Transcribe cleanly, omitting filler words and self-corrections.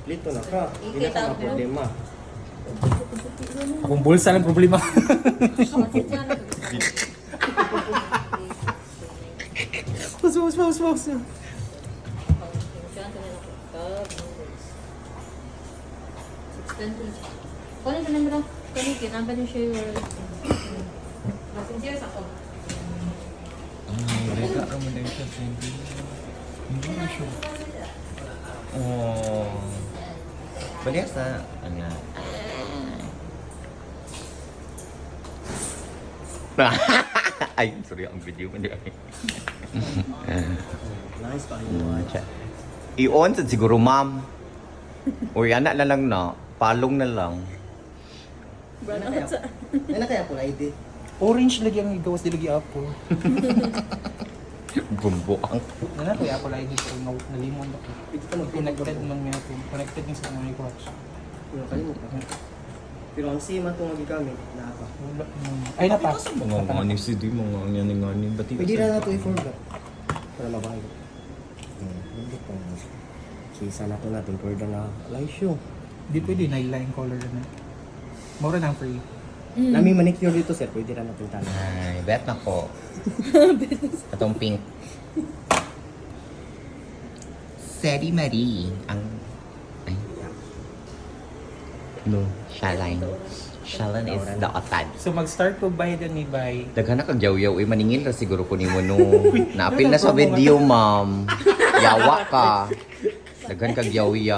Lito na ka. Hindi na ka na problema. Akong bulsa lang problema. Mas. Kunin ka naman lang. Kunin ka naman yung share. Pasensya ako. Mereka recommendation sendiri. Hindi na siya. Oh. Biasa. Ano? Ay, sorry ang video mo di. Nice pa yung I-on sa siguro ma'am. Uy, anak na lang na. Palong na lang. Ano kaya po ID? Orange lagi ang igawas di lagi apple. Bumbuang. Nana ko apple ID ko na limon ako. Ito ka Connected man nga ako. Connected din sa mga watch. Pero ang sima itong magigamit na ako. Wala. Ay napa. Mga ngani si di mga ngani. Ba't Pwede na ito i-forgot. Para mabahay ko. Hindi po. Kisa na ito natin. Pwede na live show. Di pwede na-line color na. Mura nang free. Nami manicure dito sir. Pwede na natin tanong. Ay, bet na ko. Itong pink. Seri Marie. Ang... Ay. No, Shaline. Shaline is the otad. So mag-start ko bayad ni bay. Daghan na kag yaw-yaw. Maningil ra siguro ko nimo no. Naapil na sa video, ma'am. Yawa ka. Daghan kag yaw-yaw.